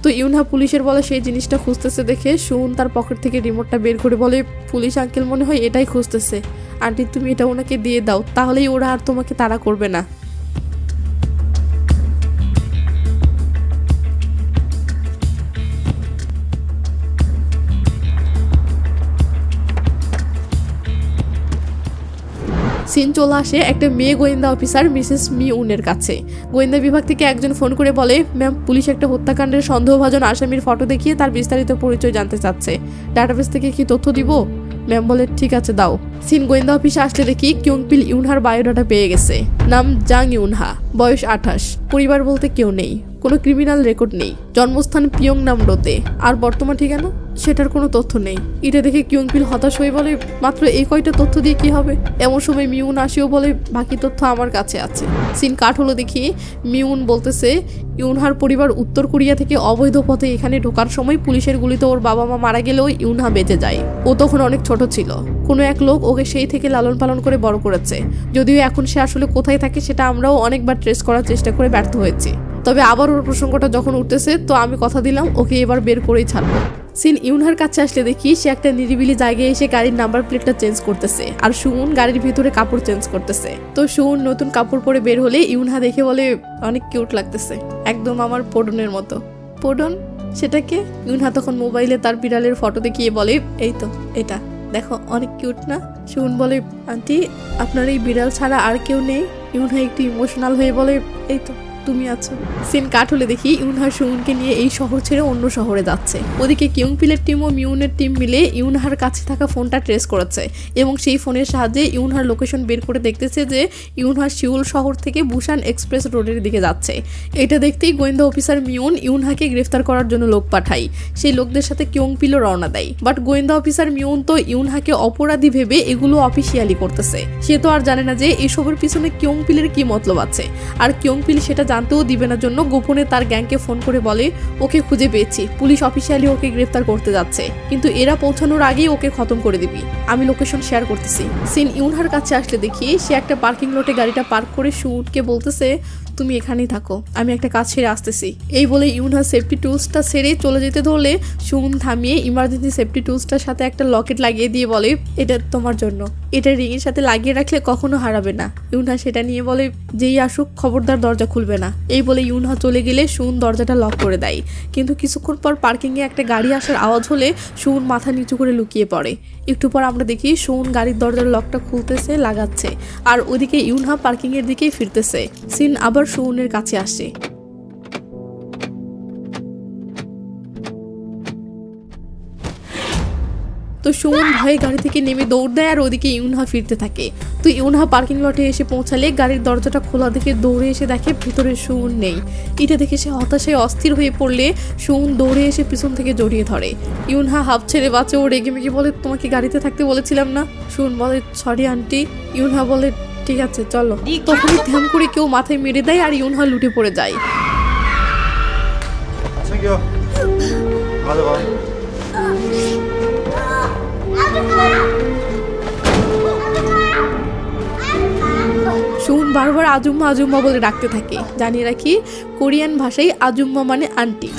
তো ইউনহা পুলিশের বলে সেই জিনিসটা খুঁজতেছে দেখে সুন তার পকেট থেকে রিমোটটা বের করে বলে, পুলিশ আঙ্কেল মনে হয় এটাই খুঁজতেছে, আন্টি তুমি এটা ওনাকে দিয়ে দাও, তাহলেই ওরা আর তোমাকে তাড়া করবে না। সিন চলে আসে একটা মেয়ে গোয়েন্দা অফিসার মিসেস মিউনের কাছে। গোয়েন্দা বিভাগ থেকে একজন ফোন করে বলে, ম্যাম পুলিশ একটা হত্যাকাণ্ডের সন্দেহভাজন আসামির ফটো দেখিয়ে তার বিস্তারিত পরিচয় জানতে চাচ্ছে, ডাটাবেস থেকে কি তথ্য দিব? ম্যাম বলে, ঠিক আছে দাও। সিন গোয়েন্দা অফিসে আসলে দেখি কিয়ংপিল ইউনহার বায়োডাটা পেয়ে গেছে। নাম জাং ইউনহা, বয়স 28, পরিবার বলতে কেউ নেই, কোনো ক্রিমিনাল রেকর্ড নেই, জন্মস্থান পিয়ং নামরোতে, আর বর্তমান ঠিকানা সেটার কোনো তথ্য নেই। এটা দেখে কিয়ংপিল হতাশ হয়ে বলে, মাত্র এই কয়টা তথ্য দিয়ে কি হবে? এমন সময় মিউন আসিও বলে, বাকি তথ্য আমার কাছে আছে। সিন কাট হলো দেখি মিউন বলতেছে, ইউনহার পরিবার উত্তর কোরিয়া থেকে অবৈধ পথে এখানে ঢোকার সময় পুলিশের গুলিতে ওর বাবা মা মারা গেলেও ইউনহা বেঁচে যায়। ও তখন অনেক ছোট ছিল, কোনো এক লোক ওকে সেই থেকে লালন পালন করে বড় করেছে। যদিও এখন সে আসলে কোথায় থাকে সেটা আমরাও অনেকবার ট্রেস করার চেষ্টা করে ব্যর্থ হয়েছি, তবে আবার ওর প্রসঙ্গটা যখন উঠতেছে তো আমি কথা দিলাম ওকে এবার বের করেই ছাড়বো। সিন ইউনহার কাছে আসলে দেখি সে একটা নিরিবিলি জায়গায় এসে গাড়ির নাম্বার প্লেটটা চেঞ্জ করতেছে, আর সুন গাড়ির ভিতরে কাপড় চেঞ্জ করতেছে। তো সুন নতুন কাপড় পরে বের হলে ইউনহা দেখে বলে, অনেক কিউট লাগতেছে, একদম আমার পোডনের মতো। পোডন? সেটাকে? ইউনহা তখন মোবাইলে তার বিড়ালের ফটো দেখিয়ে বলে, এই তো এটা দেখো, অনেক কিউট না? সুন বলে, আন্টি আপনার এই বিড়াল ছাড়া আর কেউ নেই? ইউনহা একটু ইমোশনাল হয়ে বলে, এই তো তুমি আছো। সিন কাট হলে দেখি ইউনহা সুউনকে নিয়ে এই শহর ছেড়ে অন্য শহরে যাচ্ছে। ওদিকে কিয়ংপিলের টিম ও মিউনের টিম মিলে ইউনহার কাছে থাকা ফোনটা ট্রেস করেছে এবং সেই ফোনের সাহায্যে ইউনহার লোকেশন বের করে দেখতেছে যে ইউনহা সিউল শহর থেকে বুসান এক্সপ্রেস রোডের দিকে যাচ্ছে। এটা দেখতেই গোয়েন্দা অফিসার মিউন ইউনহাকে গ্রেফতার করার জন্য লোক পাঠায়। সেই লোকদের সাথে কিয়ংপিলও রওনা দেয়। বাট গোয়েন্দা অফিসার মিউন তো ইউনহাকে অপরাধী ভেবে এগুলো অফিসিয়ালি করতেছে। সে তো আর জানে না যে এসবের পিছনে কিয়ংপিলের কি মতলব আছে। আর কিয়ংপিল সেটা জানতেও দিবে না জন্য গোপনে তার গ্যাংকে ফোন করে বলে ওকে খুঁজে পেয়েছি, পুলিশ অফিসিয়ালি ওকে গ্রেফতার করতে যাচ্ছে, কিন্তু এরা পৌঁছানোর আগেই ওকে খতম করে দিবি, আমি লোকেশন শেয়ার করতেছি। সিন ইউনহার কাছে আসলে দেখি সে একটা পার্কিং লটে গাড়িটা পার্ক করে সুউনকে বলতেছে তুমি এখানেই থাকো, আমি একটা কাজ ছেড়ে আসতেছি। এই বলে ইউনহা সেফটি টুলসটা ছেড়ে চলে যেতে ধরলে সুউন থামিয়ে ইমার্জেন্সি সেফটি টুলসটার সাথে একটা লকেট লাগিয়ে দিয়ে বলে এটা তোমার জন্য, এটা রিংয়ের সাথে লাগিয়ে রাখলে কখনো হারাবে না। ইউনহা সেটা নিয়ে বলে যেই আসুক খবরদার দরজা খুলবে না। এই বলে ইউনহা চলে গেলে সুউন দরজাটা লক করে দেয়। কিন্তু কিছুক্ষণ পর পার্কিংয়ে একটা গাড়ি আসার আওয়াজ হলে সুউন মাথা নিচু করে লুকিয়ে পড়ে। একটু পর আমরা দেখি সুউন গাড়ির দরজার লকটা খুলতেছে, লাগাচ্ছে, আর ওদিকে ইউনহা পার্কিংয়ের দিকেই ফিরতেছে। সিন আবার সুউনের কাছে আসে। তো সুউন ভয়ে গাড়ি থেকে নেমে দৌড় দেয় আর ওদিকে ইউনহা ফিরতে থাকে। তো ইউনহা পার্কিং লটে এসে পৌঁছালে গাড়ির দরজাটা খোলা দেখে দৌড়ে এসে দেখে ভিতরে সুউন নেই। এটা দেখে সে হতাশায় অস্থির হয়ে পড়লে সুউন দৌড়ে এসে পিছন থেকে জড়িয়ে ধরে। ইউনহা হাফ ছেড়ে বাঁচে ও রেগে মেগে বলে তোমাকে গাড়িতে থাকতে বলেছিলাম না। সুউন বলে সরি আন্টি। ইউনহা বলে ঠিক আছে চলো। তখনই ধ্যান করে কেউ মাথায় মেরে দেয় আর ইউনহা লুটে পড়ে যায়। 챙겨. 가져가. সুউন বারবার আজুম্মা আজুম্মা বলে ডাকতে থাকে। জানিয়ে রাখি কোরিয়ান ভাষায় আজুম্মা মানে আন্টি।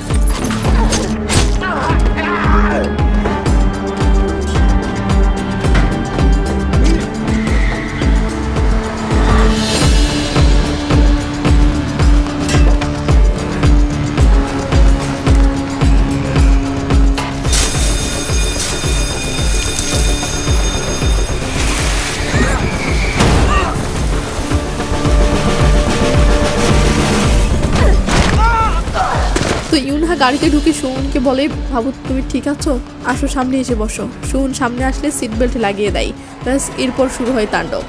ইউনহা গাড়িতে ঢুকে সুউনকে বলে ভাবু তুমি ঠিক আছো, আসো সামনে এসে বসো। সুউন সামনে আসলে সিট বেল্ট লাগিয়ে দেয়। ব্যাস এরপর শুরু হয় তাণ্ডব।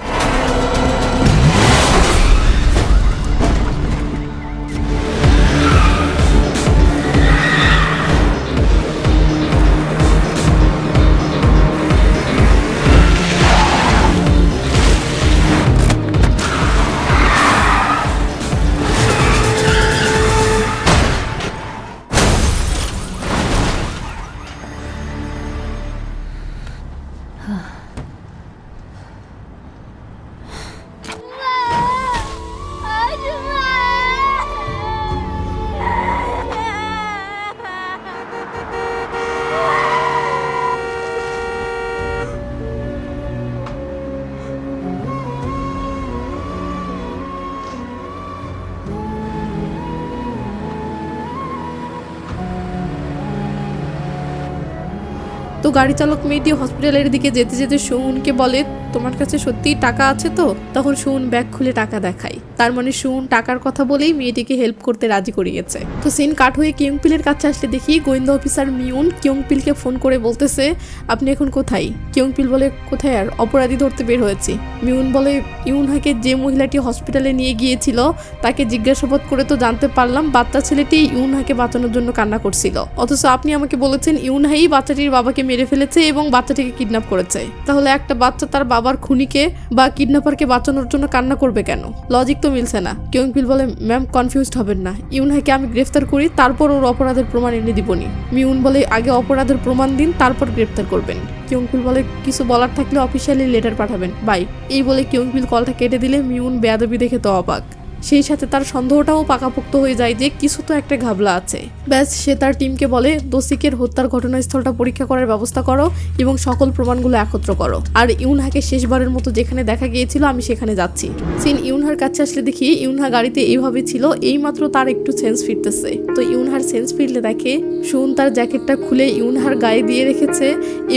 তো গাড়ি চালক মেয়েটি হসপিটালের দিকে যেতে যেতে সুউনকে বলে তোমার কাছে সত্যিই টাকা আছে তো? তখন সুউন ব্যাগ খুলে টাকা দেখায়। তার মানে সুউন টাকার কথা বলেই মেয়েটিকে হেল্প করতে রাজি করিয়েছে। তো সিন কাট হয়ে কিয়ংপিলের কাছে আসলে দেখি গোয়েন্দা অফিসার মিউন কিয়ংপিলকে ফোন করে বলতেছে আপনি এখন কোথায়? কিয়ংপিল বলে কোথায় আর, অপরাধী ধরতে বের হয়েছি। মিউন বলে ইউনহাকে যে মহিলাটি হসপিটালে নিয়ে গিয়েছিল তাকে জিজ্ঞাসাবাদ করে তো জানতে পারলাম বাচ্চা ছেলেটি ইউনহাকে বাঁচানোর জন্য কান্না করছিল, অথচ আপনি আমাকে বলেছেন ইউনহাই বাচ্চাটির বাবাকে মেরে ফেলেছে এবং বাচ্চাটিকে কিডন্যাপ করেছে। তাহলে একটা বাচ্চা তার বাবার খুনিকে বা কিডন্যাপারকে বাঁচানোর জন্য কান্না করবে কেন? লজিক তো মিলছে না। কিয়ংপিল বলে ম্যাম কনফিউজড হবেন না, ইউনহাকে আমি গ্রেফতার করি তারপর ওর অপরাধের প্রমাণ এনে দিবনি। মিউন বলে আগে অপরাধের প্রমাণ দিন তারপর গ্রেফতার করবেন। কিয়ংপিল বলে কিছু বলার থাকলে অফিসিয়ালি লেটার পাঠাবেন, বাই। এই বলে কিয়ংপিল কলটা কেটে দিলে মিউন বেয়াদবি দেখে তো অবাক। সেই সাথে তার সন্দেহটাও পাকাপোক্ত হয়ে যায় যে কিছু তো একটা ঘাবলা আছে। ব্যাস সে তার টিমকে বলে দোষীকের হত্যার ঘটনাস্থলটা পরীক্ষা করার ব্যবস্থা করো এবং সকল প্রমাণগুলো একত্র করো, আর ইউনহাকে শেষবারের মতো যেখানে দেখা গিয়েছিল আমি সেখানে যাচ্ছি। সিন ইউনহার কাছে আসলে দেখি ইউনহা গাড়িতে এইভাবে ছিল, এইমাত্র তার একটু সেন্স ফিরতেছে। তো ইউনহার সেন্স ফিরলে দেখে সুউন তার জ্যাকেটটা খুলে ইউনহার গায়ে দিয়ে রেখেছে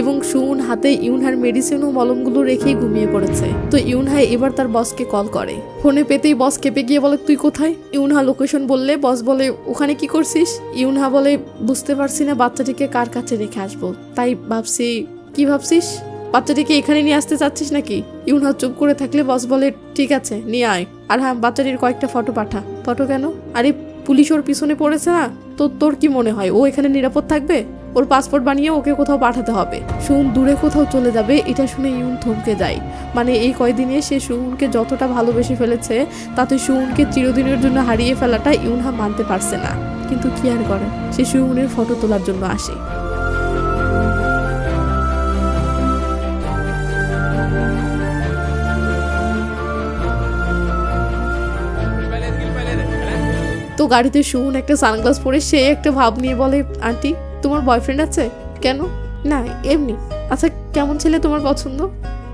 এবং সুউন হাতে ইউনহার মেডিসিন ও মলমগুলো রেখেই ঘুমিয়ে পড়েছে। তো ইউনহা এবার তার বসকে কল করে। ফোনে পেতেই বস কেঁপে গিয়ে বলে তুই কোথায়? ইউনহা লোকেশন বললে বস বলে ওখানে কি করছিস? ইউনহা বলে বুঝতে পারছি না বাচ্চাটিকে কার কাছে রেখে আসবো, তাই ভাবছি। কি ভাবছিস? বাচ্চাটিকে এখানে নিয়ে আসতে চাচ্ছিস নাকি? ইউনহা চুপ করে থাকলে বস বলে ঠিক আছে নিয়ে আয়, আর হ্যাঁ বাচ্চাটির কয়েকটা ফটো পাঠা। ফটো কেন? আরে পুলিশ ওর পিছনে পড়েছে না, তো তোর কি মনে হয় ও এখানে নিরাপদ থাকবে? ওর পাসপোর্ট বানিয়ে ওকে কোথাও পাঠাতে হবে। সুন দূরে কোথাও চলে যাবে, এটা শুনে ইউন থমকে যায়। মানে এই কয়দিনে সে সুনকে যতটা ভালোবেসে ফেলেছে তাতে সুনকে চিরদিনের জন্য হারিয়ে ফেলাটা ইউনহা মানতে পারছে না। কিন্তু কি আর করে, সে সুনের ফটো তোলার জন্য আসে। তো গাড়িতে সুন একটা সানগ্লাস পরে সে একটা ভাব নিয়ে বলে আন্টি তোমার বয়ফ্রেন্ড আছে? কেন? না এমনি। আচ্ছা কেমন ছেলে তোমার পছন্দ?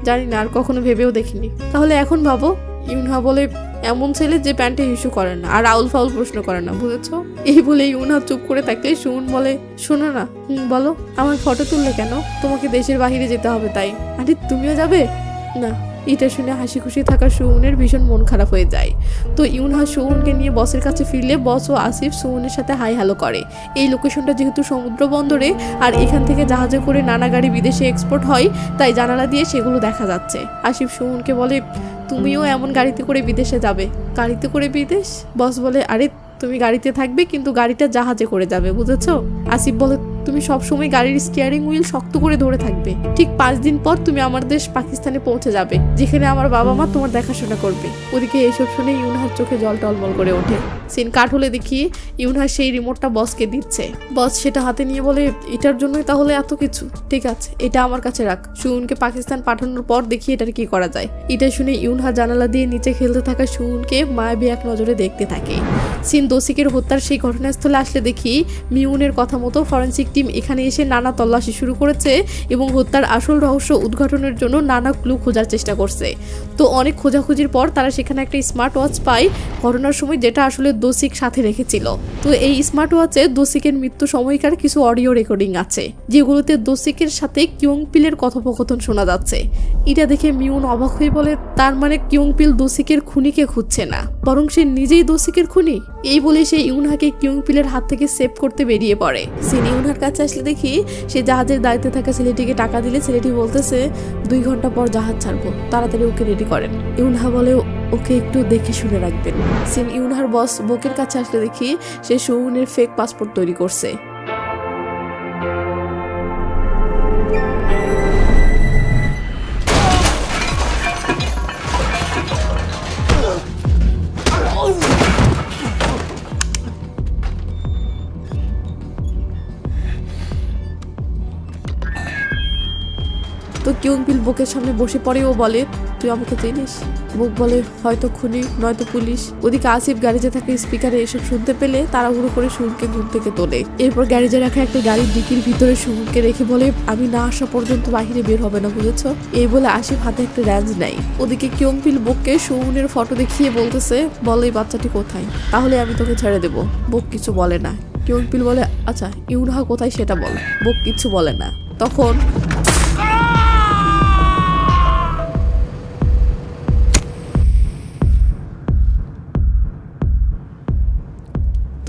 জানি না, আর কখনো ভেবেও দেখিনি। তাহলে এখন ভাবো। ইউনহা বলে এমন ছেলে যে প্যান্টে ইস্যু করে না আর আউল ফাউল প্রশ্ন করে না, বুঝেছো? এই বলে ইউনহা চুপ করে থাকলে সুন বলে শোনো না। বলো। আমার ফটো তুললে কেন? তোমাকে দেশের বাইরে যেতে হবে তাই। আন্টি তুমিও যাবে? না। এটা শুনে হাসি খুশি থাকা সুউনের ভীষণ মন খারাপ হয়ে যায়। তো ইউনহা সুউনকে নিয়ে বসের কাছে ফিরলে বস ও আসিফ সুউনের সাথে হাই হ্যালো করে। এই লোকেশনটা যেহেতু সমুদ্র বন্দরে আর এখান থেকে জাহাজে করে নানা গাড়ি বিদেশে এক্সপোর্ট হয়, তাই জানালা দিয়ে সেগুলো দেখা যাচ্ছে। আসিফ সুউনকে বলে তুমিও এমন গাড়িতে করে বিদেশে যাবে? গাড়িতে করে বিদেশ? বস বলে আরে তুমি গাড়িতে থাকবে কিন্তু গাড়িটা জাহাজে করে যাবে, বুঝেছো? আসিফ বলে তুমি সবসময় গাড়ির স্টিয়ারিং হুইল শক্ত করে ধরে থাকবে। ঠিক 5 দিন পর তুমি আমার দেশ পাকিস্তানে পৌঁছে যাবে, যেখানে আমার বাবা মা তোমার দেখাশোনা করবে। ওদিকে এইসব শুনে ইউনহার চোখে জল টলমল করে ওঠে। সিন কাট হলে দেখি ইউনহা সেই রিমোটটা বসকে দিচ্ছে। বস সেটা হাতে নিয়ে বলে এটার জন্যই তাহলে এত কিছু? ঠিক আছে এটা আমার কাছে রাখ, সুউনকে পাকিস্তান পাঠানোর পর দেখি এটার কি করা যায়। এটা শুনে ইউনহা জানালা দিয়ে নিচে খেলতে থাকা সুউনকে মায়াবী এক নজরে দেখতে থাকে। সিন দোসিকের হত্যার সেই ঘটনাস্থলে আসলে দেখি মিউনের কথা মতো ফরেন্সিক টিম এখানে এসে নানা তল্লাশি শুরু করেছে এবং হত্যার আসল রহস্য উদ্ঘাটনের জন্য নানা ক্লু খোঁজার চেষ্টা করছে। তো অনেক খোঁজাখুঁজির পর তারা সেখানে একটা স্মার্ট ওয়াচ পায় ঘটনার সময়, যেটা আসলে দোসিক সাথে রেখেছিল। তো এই স্মার্ট ওয়াচে দোসিকের মৃত্যু সময়কার কিছু অডিও রেকর্ডিং আছে, যেগুলোতে দোসিকের সাথে কিয়ংপিলের কথোপকথন শোনা যাচ্ছে। এটা দেখে মিউন অবাক হয়ে বলে তার মানে কিয়ংপিল দোসিকের খুনিকে খুঁজছে না, বরং সে নিজেই দোসিকের খুনি। এই বলে সে ইউনহাকে কিয়ংপিলের হাত থেকে সেভ করতে বেরিয়ে পড়ে। সিন ইউনহার কাছে আসলে দেখি সে জাহাজের দায়িত্বে থাকা ছেলেটিকে টাকা দিলে ছেলেটি বলতেছে 2 ঘন্টা পর জাহাজ ছাড়বো, তাড়াতাড়ি ওকে রেডি করেন। ইউনহা বলে ওকে একটু দেখে শুনে রাখবেন। সিন ইউনহার বস বোকের কাছে আসলে দেখি সে সুউনের ফেক পাসপোর্ট তৈরি করছে। তো কিয়ংপিল বুকের সামনে বসে পড়ে ও বলে তুই আমাকে চিনিস? বুক বলে হয়তো খুনি নয়তো পুলিশ। ওদিকে আসিফ গ্যারেজে থাকা স্পিকারে এসব শুনতে পেলে তাড়াহুড়ো করে সুরকে ঘুম থেকে তোলে। এরপর গ্যারেজে রাখা একটা গাড়ির ডিকির ভিতরে সুরকে রেখে বলে আমি না আসা পর্যন্ত বাহিরে বের হবে না, বুঝেছো? এই বলে আসিফ হাতে একটা রেঞ্জ নেয়। ওদিকে কিয়ংপিল বুককে সুনের ফটো দেখিয়ে বলতেছে বল এই বাচ্চাটি কোথায়, তাহলে আমি তোকে ছেড়ে দেবো। বুক কিছু বলে না। কিয়ংপিল বলে আচ্ছা ইউনহা কোথায় সেটা বল। বুক কিছু বলে না। তখন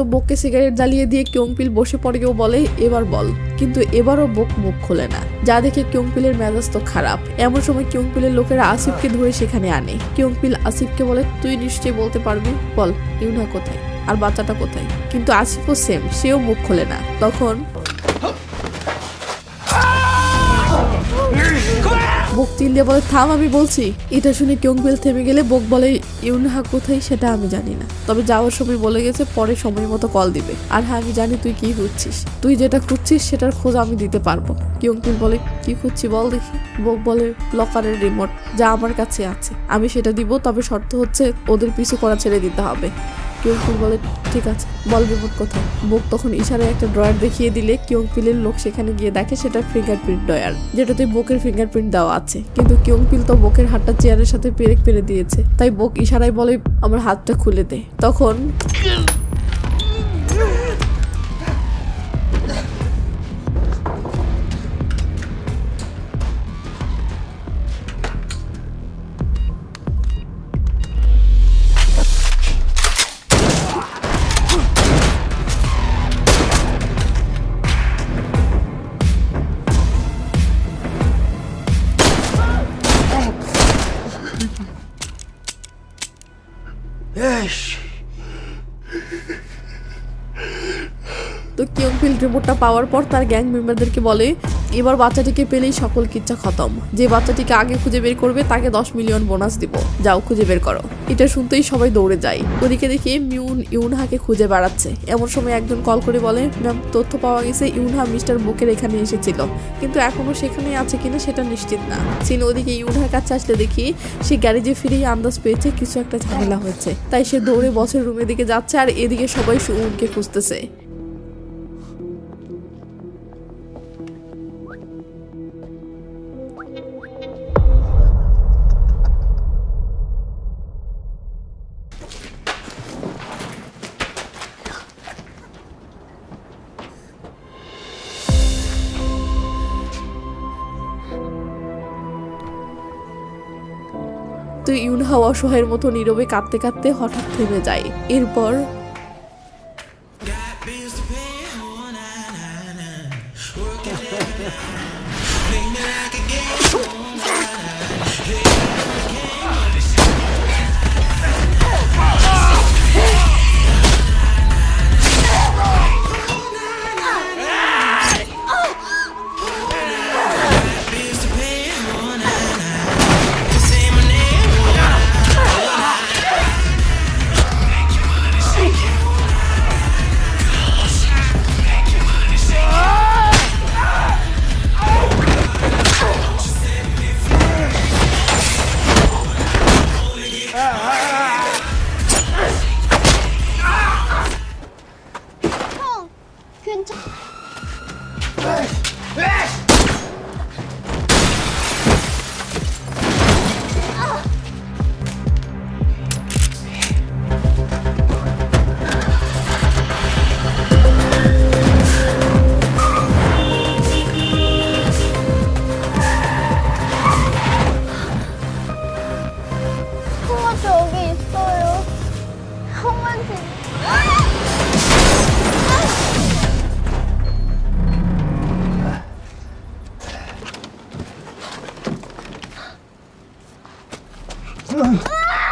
তো বোককে সিগারেট জ্বালিয়ে দিয়ে কিয়ংপিল বসে পড়ে কেউ বলে এবার বল, কিন্তু এবারও বোক মুখ খোলে না, যা দেখে কিয়ংপিলের মেজাজ তো খারাপ। এমন সময় কিয়ংপিলের লোকেরা আসিফকে ধরে সেখানে আনে। কিয়ংপিল আসিফকে বলে তুই নিশ্চয়ই বলতে পারবি, বল ইউনহা কোথায় আর বাচ্চাটা কোথায়? কিন্তু আসিফও সেম, সেও মুখ খোলে না। তখন বোক চিল্লিয়ে বলে থাম আমি বলছি। এটা শুনে কিয়ংপিল থেমে গেলে বোক বলে ইউনহা কোথায় সেটা আমি জানি না, তবে যাওয়ার সময় বলে গেছে পরে সময় মতো কল দিবে। আর হ্যাঁ আমি জানি তুই কি খুঁজছিস, তুই যেটা খুঁজছিস সেটার খোঁজ আমি দিতে পারবো। কিয়ংপিল বলে কি খুঁজছি বল দেখি। বোক বলে লকারের রিমোট, যা আমার কাছে আছে আমি সেটা দিব, তবে শর্ত হচ্ছে ওদের পিছু করা ছেড়ে দিতে হবে। কিয়ংপিল বলে ঠিক আছে বল রিমোট কোথায়। বোক তখন ইশারায় একটা ড্রয়ার দেখিয়ে দিলে কিয়ংপিলের লোক সেখানে গিয়ে দেখে সেটা ফিঙ্গারপ্রিন্ট ড্রয়ার, যেটাতে বোকের ফিঙ্গারপ্রিন্ট দেওয়া আছে। কিন্তু কিয়ংপিল তো বোকের হাতটা চেয়ারের সাথে পেরেক পেরে দিয়েছে, তাই বোক ইশারায় বলে আমার হাতটা খুলে দে। তখন তো কিয়ংপিল রিমোটটা পাওয়ার পর তার গ্যাং মেম্বারদেরকে বলে এবার বাচ্চাটিকে পেলেই সকল কিচ্ছা খতম, যে বাচ্চাটিকে আগে খুঁজে বের করবে তাকে 10 মিলিয়ন বোনাস দিব, যাও খুঁজে বের করো। এটা শুনতেই সবাই দৌড়ে যায়। ওদিকে দেখি মিউন ইউনহাকে খুঁজে বেড়াচ্ছে। এমন সময় একজন কল করে বলে ম্যাম, তথ্য পাওয়া গেছে ইউনহা মিস্টার বুকের এখানে এসেছিল, কিন্তু এখনো সেখানে আছে কিনা সেটা নিশ্চিত না। সিন ওদিকে ইউনহার কাছে আসলে দেখি সে গ্যারেজে ফিরেই আন্দাজ পেয়েছে কিছু একটা ঝামেলা হয়েছে, তাই সে দৌড়ে বসের রুমের দিকে যাচ্ছে আর এদিকে সবাই সুউনকে খুঁজতেছে। তো ইউনহা অসহায়ের মতো নীরবে কাঁদতে কাঁদতে হঠাৎ থেমে যায়। এরপর 형아 저기 있어요. 형아 지금.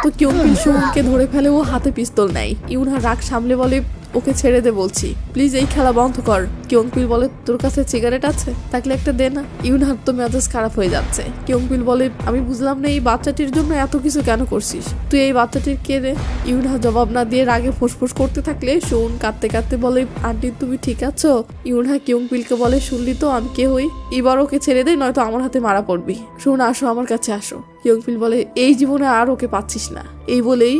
তো কিয়ংপিল সুউনকে ধরে ফেলে, ও হাতে পিস্তল নেয়। ইউনহা রাগ সামলে বলে ওকে ছেড়ে দে বলছি, প্লিজ এই খেলা বন্ধ কর। কিয়ংপিল বলে তোর কাছে সিগারেট আছে, থাকলে একটা দে না। ইউনহার তো মেজাজ খারাপ হয়ে যাচ্ছে। কিয়ংপিল বলে আমি বুঝলাম না এই বাচ্চাটির জন্য এত কিছু কেন করছিস, তুই এই বাচ্চাটির কে রে? ইউনহা জবাব না দিয়ে রাগে ফুসফুস করতে থাকলে সুউন কাঁদতে কাঁদতে বলে আন্টি তুমি ঠিক আছো? ইউনহা কিয়ংপিলকে বলে শুনলি তো আমি কে হই, এবার ওকে ছেড়ে দে নয়তো আমার হাতে মারা পড়বি। শোন আসো আমার কাছে আসো। কিয়ংপিল বলে এই জীবনে আর ওকে পাচ্ছিস না। এই বলেই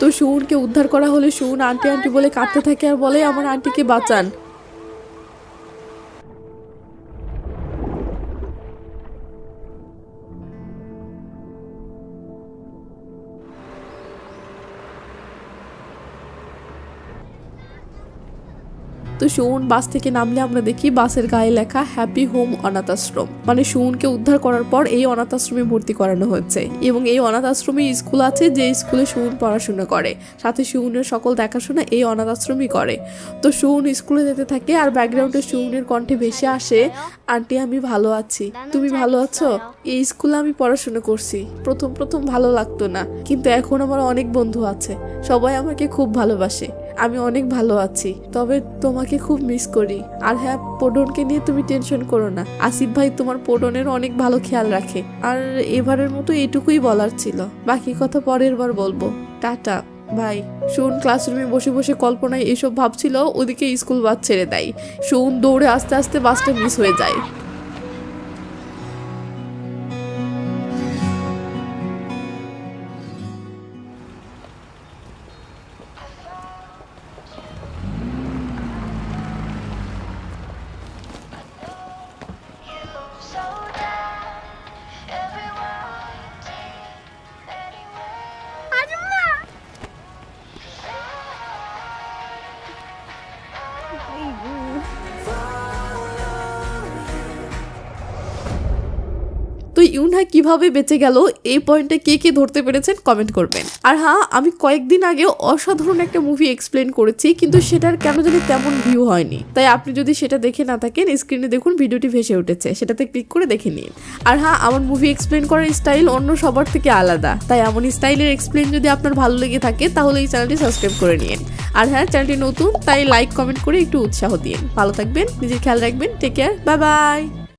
তো সুউনকে উদ্ধার করা হলে সুউন আন্টি আন্টি বলে কাঁদতে থাকে আর বলে আমার আন্টিকে বাঁচান। তো সুউন বাস থেকে নামলে আমরা দেখি বাসের গায়ে লেখা হ্যাপি হোম অনাথ আশ্রম, মানে সুউনকে উদ্ধার করার পর এই অনাথ আশ্রমে ভর্তি করানো হচ্ছে এবং এই অনাথ আশ্রমে স্কুল আছে যে স্কুলে সুউন পড়াশোনা করে, সাথে সুউনের সকল দেখাশোনা এই অনাথ আশ্রমই করে। তো সুউন স্কুলে যেতে থাকে আর ব্যাকগ্রাউন্ডে সুউনের কণ্ঠে ভেসে আসে আন্টি আমি ভালো আছি, তুমি ভালো আছো? এই স্কুলে আমি পড়াশোনা করছি, প্রথম প্রথম ভালো লাগতো না, কিন্তু এখন আমার অনেক বন্ধু আছে, সবাই আমাকে খুব ভালোবাসে, আমি অনেক ভালো আছি, তবে তোমাকে খুব মিস করি। আর হ্যাঁ, পোডনকে নিয়ে তুমি টেনশন করো না, আসিফ ভাই তোমার পোডনের অনেক ভালো খেয়াল রাখে। আর এবারের মতো এটুকুই বলার ছিল, বাকি কথা পরের বার বলবো, টাটা ভাই। সুউন ক্লাসরুমে বসে বসে কল্পনায় এসব ভাবছিল, ওদিকে স্কুল বাস ছেড়ে দেয়। সুউন দৌড়ে আস্তে আস্তে বাসটা মিস হয়ে যায়। 아줌마! ইউনহা কিভাবে বেঁচে গেল এই পয়েন্টে কে কে ধরতে পেরেছেন কমেন্ট করবেন। আর হ্যাঁ, আমি কয়েকদিন আগে অসাধারণ একটা মুভি এক্সপ্লেন করেছি, কিন্তু সেটার কেন জানি তেমন ভিউ হয়নি। তাই আপনি যদি সেটা দেখে না থাকেন, স্ক্রিনে দেখুন ভিডিওটি ভেসে উঠেছে, সেটাতে ক্লিক করে দেখে নিন। আর হ্যাঁ, আমার মুভি এক্সপ্লেন করার স্টাইল অন্য সবার থেকে আলাদা, তাই এমন স্টাইলের এক্সপ্লেন যদি আপনার ভালো লেগে থাকে তাহলে এই চ্যানেলটি সাবস্ক্রাইব করে নিন। আর হ্যাঁ, চ্যানেলটি নতুন, তাই লাইক কমেন্ট করে একটু উৎসাহ দিন। ভালো থাকবেন, নিজের খেয়াল রাখবেন, টেক কেয়ার, বাই বাই।